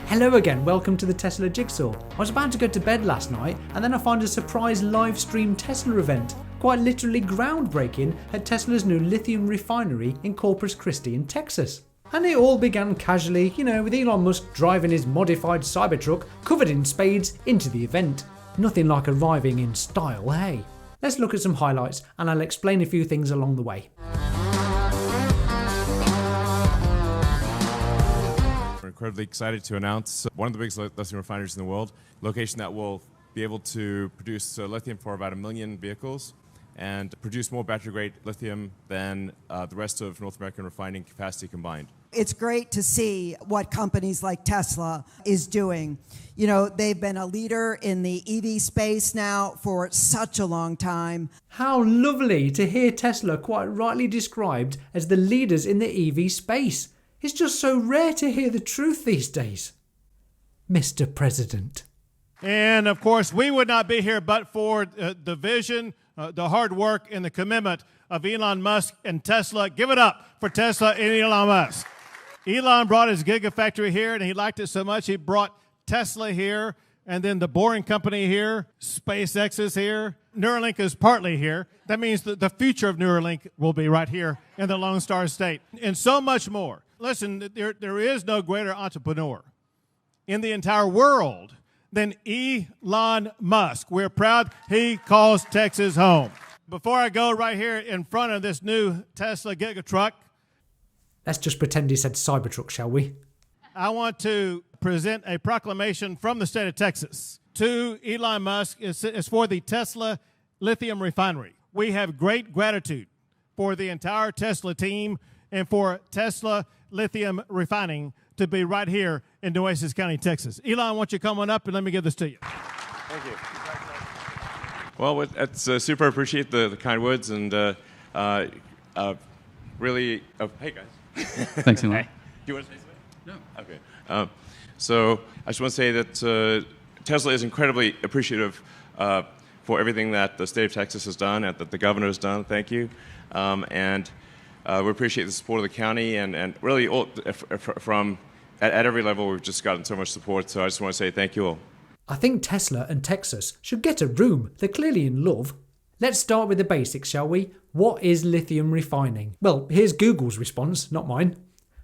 Hello again, welcome to the Tesla Jigsaw. I was about to go to bed last night and then I find a surprise live stream Tesla event, quite literally groundbreaking at Tesla's new lithium refinery in Corpus Christi in Texas. And it all began casually, with Elon Musk driving his modified Cybertruck covered in spades into the event. Nothing like arriving in style, hey? Let's look at some highlights and I'll explain a few things along the way. We're incredibly excited to announce one of the biggest lithium refineries in the world, location that will be able to produce lithium for about 1 million vehicles and produce more battery-grade lithium than the rest of North American refining capacity combined. It's great to see what companies like Tesla is doing. They've been a leader in the EV space now for such a long time. How lovely to hear Tesla quite rightly described as the leaders in the EV space. It's just so rare to hear the truth these days. Mr. President. And of course, we would not be here but for the vision, the hard work, and the commitment of Elon Musk and Tesla. Give it up for Tesla and Elon Musk. Elon brought his Gigafactory here, and he liked it so much he brought Tesla here, and then the Boring Company here, SpaceX is here, Neuralink is partly here. That means that the future of Neuralink will be right here in the Lone Star State, and so much more. Listen, there is no greater entrepreneur in the entire world than Elon Musk. We're proud he calls Texas home. Before I go right here in front of this new Tesla Gigatruck, let's just pretend he said Cybertruck, shall we? I want to present a proclamation from the state of Texas to Elon Musk. It's for the Tesla Lithium Refinery. We have great gratitude for the entire Tesla team and for Tesla Lithium Refining to be right here in Nueces County, Texas. Elon, why don't you come on up and let me give this to you. Thank you. Well, it's super appreciate the kind words and really. Hey guys. Thanks, Elon. Hey. Do you want to say something? No. Okay. So I just want to say that Tesla is incredibly appreciative for everything that the state of Texas has done and that the governor has done. Thank you. And we appreciate the support of the county and really all, from at every level we've just gotten so much support. So I just want to say thank you all. I think Tesla and Texas should get a room. They're clearly in love. Let's start with the basics, shall we? What is lithium refining? Well, here's Google's response, not mine.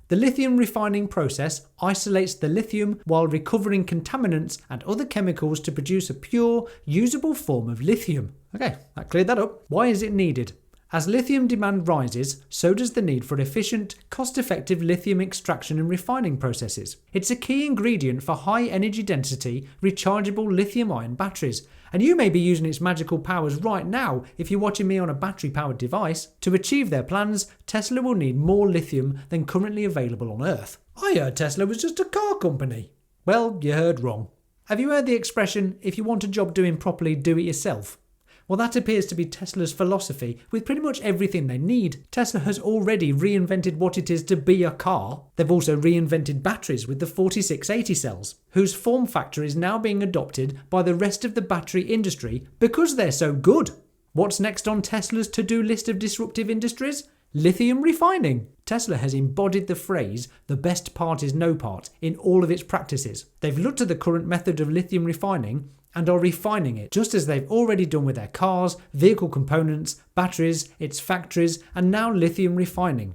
The lithium refining process isolates the lithium while recovering contaminants and other chemicals to produce a pure, usable form of lithium. Okay, that cleared that up. Why is it needed? As lithium demand rises, so does the need for efficient, cost-effective lithium extraction and refining processes. It's a key ingredient for high energy density, rechargeable lithium-ion batteries, and you may be using its magical powers right now if you're watching me on a battery-powered device. To achieve their plans, Tesla will need more lithium than currently available on Earth. I heard Tesla was just a car company. Well, you heard wrong. Have you heard the expression, if you want a job doing properly, do it yourself? Well, that appears to be Tesla's philosophy with pretty much everything they need. Tesla has already reinvented what it is to be a car. They've also reinvented batteries with the 4680 cells, whose form factor is now being adopted by the rest of the battery industry because they're so good. What's next on Tesla's to-do list of disruptive industries? Lithium refining. Tesla has embodied the phrase, the best part is no part, in all of its practices. They've looked at the current method of lithium refining and are refining it, just as they've already done with their cars, vehicle components, batteries, its factories, and now lithium refining,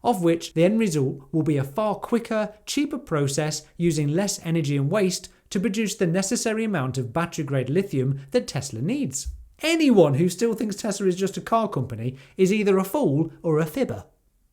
of which the end result will be a far quicker, cheaper process using less energy and waste to produce the necessary amount of battery-grade lithium that Tesla needs. Anyone who still thinks Tesla is just a car company is either a fool or a fibber.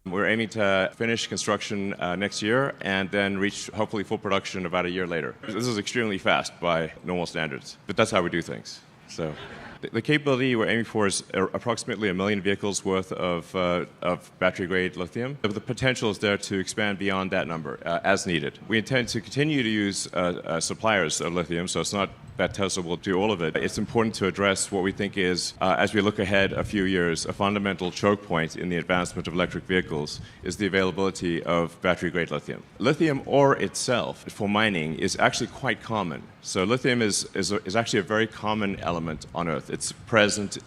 We're aiming to finish construction next year and then reach hopefully full production about a year later. This is extremely fast by normal standards, but that's how we do things. So the capability we're aiming for is approximately 1 million vehicles worth of battery-grade lithium. The potential is there to expand beyond that number as needed. We intend to continue to use suppliers of lithium, so it's not that Tesla will do all of it. It's important to address what we think is, as we look ahead a few years, a fundamental choke point in the advancement of electric vehicles is the availability of battery-grade lithium. Lithium ore itself, for mining, is actually quite common. So lithium is actually a very common element on Earth. It's present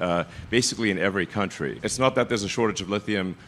basically in every country. It's not that there's a shortage of lithium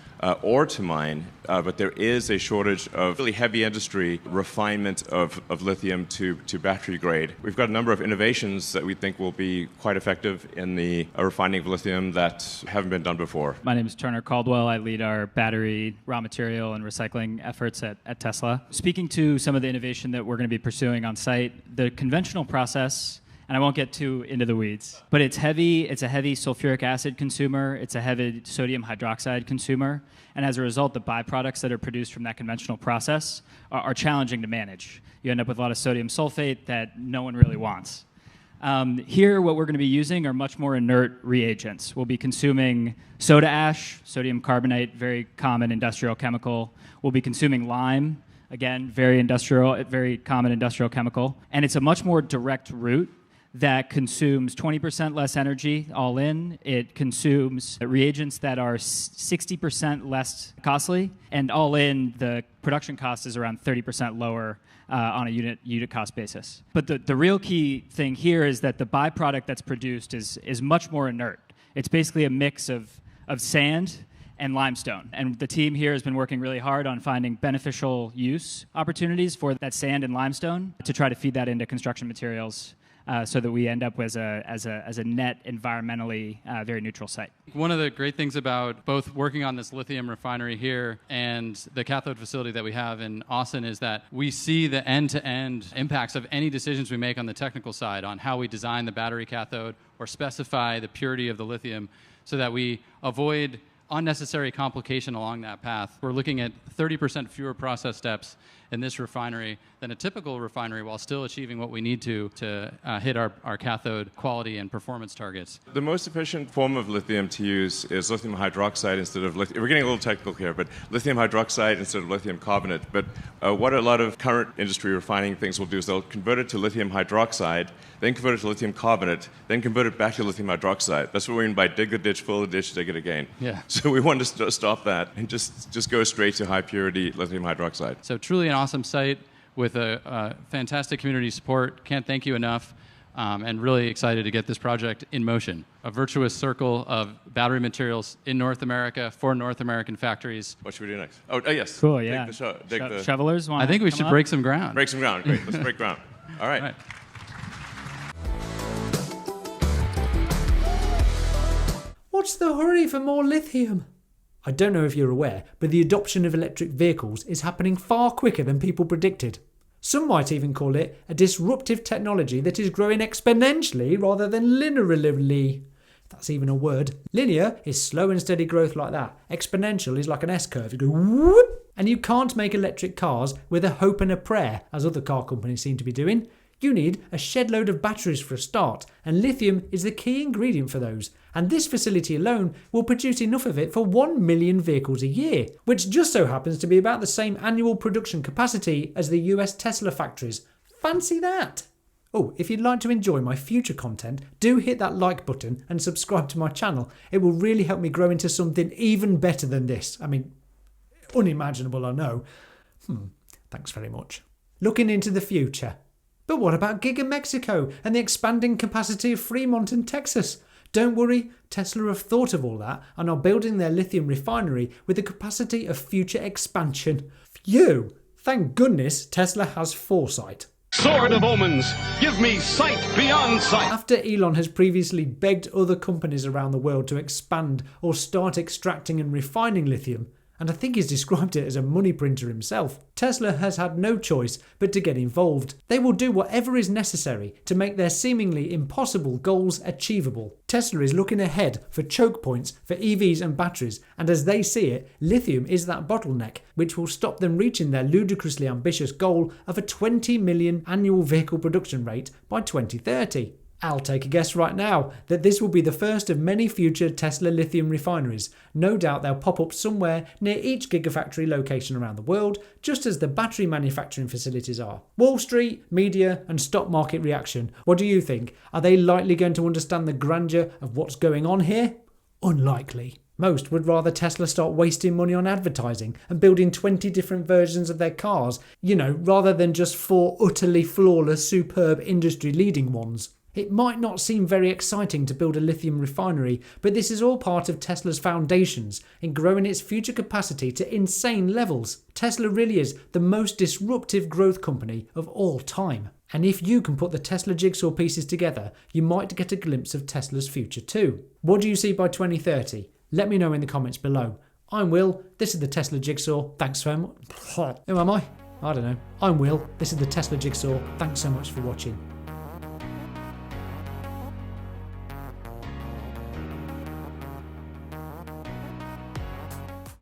ore to mine, but there is a shortage of really heavy industry refinement of lithium to battery grade. We've got a number of innovations that we think will be quite effective in the refining of lithium that haven't been done before. My name is Turner Caldwell. I lead our battery raw material and recycling efforts at Tesla. Speaking to some of the innovation that we're going to be pursuing on site, the conventional process, and I won't get too into the weeds, but it's heavy. It's a heavy sulfuric acid consumer. It's a heavy sodium hydroxide consumer. And as a result, the byproducts that are produced from that conventional process are challenging to manage. You end up with a lot of sodium sulfate that no one really wants. Here, what we're going to be using are much more inert reagents. We'll be consuming soda ash, sodium carbonate, very common industrial chemical. We'll be consuming lime, again, very common industrial chemical. And it's a much more direct route that consumes 20% less energy all in. It consumes reagents that are 60% less costly, and all in, the production cost is around 30% lower on a unit cost basis. But the real key thing here is that the byproduct that's produced is much more inert. It's basically a mix of sand and limestone. And the team here has been working really hard on finding beneficial use opportunities for that sand and limestone to try to feed that into construction materials so that we end up as a net environmentally very neutral site. One of the great things about both working on this lithium refinery here and the cathode facility that we have in Austin is that we see the end-to-end impacts of any decisions we make on the technical side on how we design the battery cathode or specify the purity of the lithium so that we avoid unnecessary complication along that path. We're looking at 30% fewer process steps in this refinery than a typical refinery while still achieving what we need to hit our cathode quality and performance targets. The most efficient form of lithium to use is lithium hydroxide instead of lithium. We're getting a little technical here, but lithium hydroxide instead of lithium carbonate. But what a lot of current industry refining things will do is they'll convert it to lithium hydroxide, then convert it to lithium carbonate, then convert it back to lithium hydroxide. That's what we mean by dig the ditch, fill the ditch, dig it again. Yeah. So we wanted to stop that and just go straight to high purity lithium hydroxide. So truly an awesome site with a fantastic community support. Can't thank you enough. And really excited to get this project in motion. A virtuous circle of battery materials in North America for North American factories. What should we do next? Oh yes. Cool, yeah. Shovelers want I think we should break some ground. Break some ground. Great. Let's break ground. All right. All right. What's the hurry for more lithium? I don't know if you're aware, but the adoption of electric vehicles is happening far quicker than people predicted. Some might even call it a disruptive technology that is growing exponentially rather than linearly. If that's even a word. Linear is slow and steady growth like that. Exponential is like an S-curve. You go whoop! And you can't make electric cars with a hope and a prayer, as other car companies seem to be doing. You need a shed load of batteries for a start, and lithium is the key ingredient for those. And this facility alone will produce enough of it for 1 million vehicles a year, which just so happens to be about the same annual production capacity as the US Tesla factories. Fancy that! Oh, if you'd like to enjoy my future content, do hit that like button and subscribe to my channel. It will really help me grow into something even better than this. I mean, unimaginable, I know. Thanks very much. Looking into the future. But what about Giga Mexico and the expanding capacity of Fremont in Texas? Don't worry, Tesla have thought of all that and are building their lithium refinery with the capacity of future expansion. Phew! Thank goodness Tesla has foresight. Sword of omens, give me sight beyond sight. After Elon has previously begged other companies around the world to expand or start extracting and refining lithium, and I think he's described it as a money printer himself, Tesla has had no choice but to get involved. They will do whatever is necessary to make their seemingly impossible goals achievable. Tesla is looking ahead for choke points for EVs and batteries, and as they see it, lithium is that bottleneck which will stop them reaching their ludicrously ambitious goal of a 20 million annual vehicle production rate by 2030. I'll take a guess right now that this will be the first of many future Tesla lithium refineries. No doubt they'll pop up somewhere near each gigafactory location around the world, just as the battery manufacturing facilities are. Wall Street, media and stock market reaction. What do you think? Are they likely going to understand the grandeur of what's going on here? Unlikely. Most would rather Tesla start wasting money on advertising and building 20 different versions of their cars, rather than just 4 utterly flawless, superb industry-leading ones. It might not seem very exciting to build a lithium refinery, but this is all part of Tesla's foundations in growing its future capacity to insane levels. Tesla really is the most disruptive growth company of all time. And if you can put the Tesla jigsaw pieces together, you might get a glimpse of Tesla's future too. What do you see by 2030? Let me know in the comments below. I'm Will, this is the Tesla Jigsaw, thanks so much. Who am I? I don't know. I'm Will, this is the Tesla Jigsaw, thanks so much for watching.